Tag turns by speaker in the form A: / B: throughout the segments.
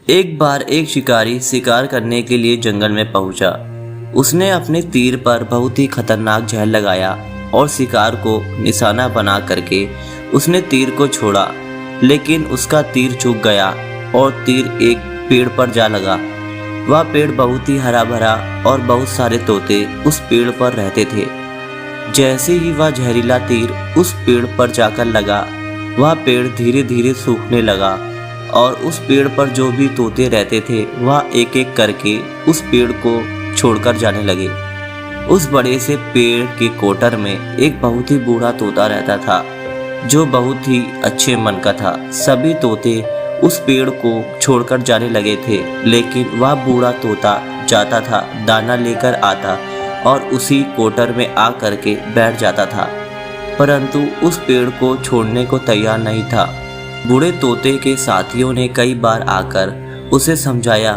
A: एक बार एक शिकारी शिकार करने के लिए जंगल में पहुंचा। उसने अपने तीर पर बहुत ही खतरनाक जहर लगाया और शिकार को निशाना बना करके उसने तीर को छोड़ा, लेकिन उसका तीर चूक गया और तीर एक पेड़ पर जा लगा। वह पेड़ बहुत ही हरा भरा और बहुत सारे तोते उस पेड़ पर रहते थे। जैसे ही वह जहरीला तीर उस पेड़ पर जाकर लगा, वह पेड़ धीरे धीरे सूखने लगा और उस पेड़ पर जो भी तोते रहते थे वह एक एक करके उस पेड़ को छोड़कर जाने लगे। उस बड़े से पेड़ के कोटर में एक बहुत ही बूढ़ा तोता रहता था, जो बहुत ही अच्छे मन का था। सभी तोते उस पेड़ को छोड़कर जाने लगे थे, लेकिन वह बूढ़ा तोता जाता था, दाना लेकर आता और उसी कोटर में आ करके बैठ जाता था, परंतु उस पेड़ को छोड़ने को तैयार नहीं था। बूढ़े तोते के साथियों ने कई बार आकर उसे समझाया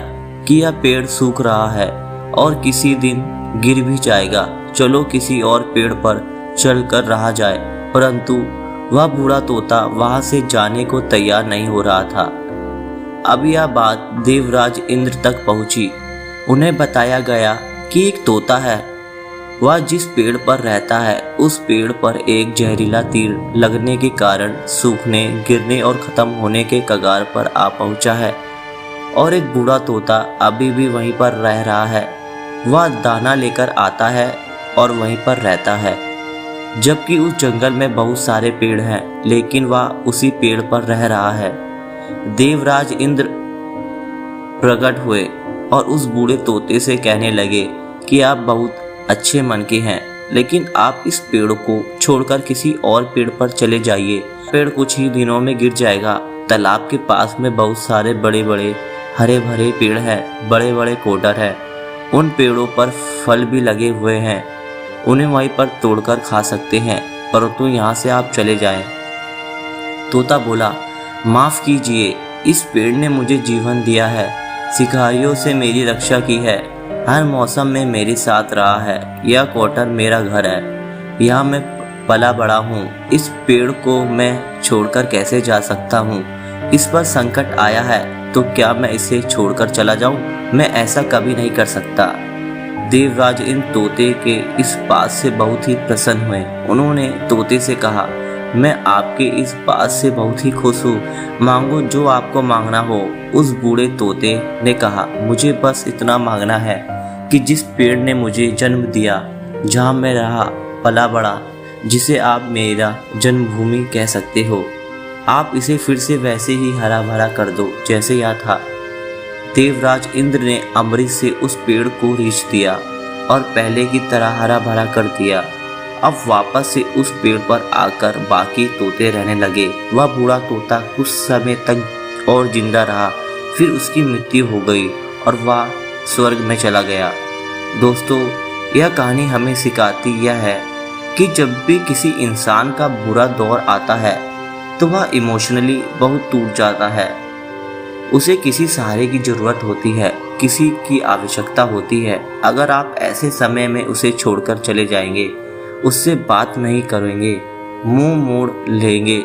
A: कि यह पेड़ सूख रहा है और किसी दिन गिर भी जाएगा, चलो किसी और पेड़ पर चलकर रहा जाए, परंतु वह बूढ़ा तोता वहां से जाने को तैयार नहीं हो रहा था। अब यह बात देवराज इंद्र तक पहुंची। उन्हें बताया गया कि एक तोता है, वह जिस पेड़ पर रहता है उस पेड़ पर एक जहरीला तीर लगने के कारण सूखने, गिरने और खत्म होने के कगार पर आ पहुंचा है और एक बूढ़ा तोता अभी भी वहीं पर रह रहा है। वह दाना लेकर आता है और वहीं पर रहता है, जबकि उस जंगल में बहुत सारे पेड़ हैं, लेकिन वह उसी पेड़ पर रह रहा है। देवराज इंद्र प्रकट हुए और उस बूढ़े तोते से कहने लगे कि आप बहुत अच्छे मन के हैं, लेकिन आप इस पेड़ को छोड़कर किसी और पेड़ पर चले जाइए। पेड़ कुछ ही दिनों में गिर जाएगा। तालाब के पास में बहुत सारे बड़े बड़े हरे भरे पेड़ हैं, बड़े बड़े कोटर हैं। उन पेड़ों पर फल भी लगे हुए हैं, उन्हें वहीं पर तोड़कर खा सकते हैं, परंतु यहाँ से आप चले जाएं। तोता बोला, माफ़ कीजिए, इस पेड़ ने मुझे जीवन दिया है, शिकारियों से मेरी रक्षा की है, हर मौसम में मेरे साथ रहा है। यह कोटर मेरा घर है, यहाँ मैं पला बड़ा हूँ। इस पेड़ को मैं छोड़कर कैसे जा सकता हूँ? इस पर संकट आया है तो क्या मैं इसे छोड़कर चला जाऊँ? मैं ऐसा कभी नहीं कर सकता। देवराज इन तोते के इस बात से बहुत ही प्रसन्न हुए। उन्होंने तोते से कहा, मैं आपके इस बात से बहुत ही खुश हूँ, मांगो जो आपको मांगना हो। उस बूढ़े तोते ने कहा, मुझे बस इतना मांगना है कि जिस पेड़ ने मुझे जन्म दिया, जहाँ मैं रहा पला बड़ा, जिसे आप मेरा जन्मभूमि कह सकते हो, आप इसे फिर से वैसे ही हरा भरा कर दो जैसे यह था। देवराज इंद्र ने अमृत से उस पेड़ को रीछ दिया और पहले की तरह हरा भरा कर दिया। अब वापस से उस पेड़ पर आकर बाकी तोते रहने लगे। वह बूढ़ा तोता कुछ समय तक और जिंदा रहा, फिर उसकी मृत्यु हो गई और वह स्वर्ग में चला गया। दोस्तों, यह कहानी हमें सिखाती यह है कि जब भी किसी इंसान का बुरा दौर आता है तो वह इमोशनली बहुत टूट जाता है। उसे किसी सहारे की ज़रूरत होती है, किसी की आवश्यकता होती है। अगर आप ऐसे समय में उसे छोड़कर चले जाएंगे, उससे बात नहीं करेंगे, मुंह मोड़ लेंगे,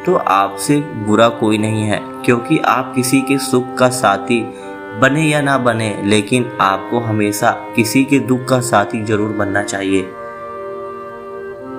A: तो आपसे बुरा कोई नहीं है, क्योंकि आप किसी के सुख का साथी बने या ना बने, लेकिन आपको हमेशा किसी के दुख का साथी जरूर बनना चाहिए।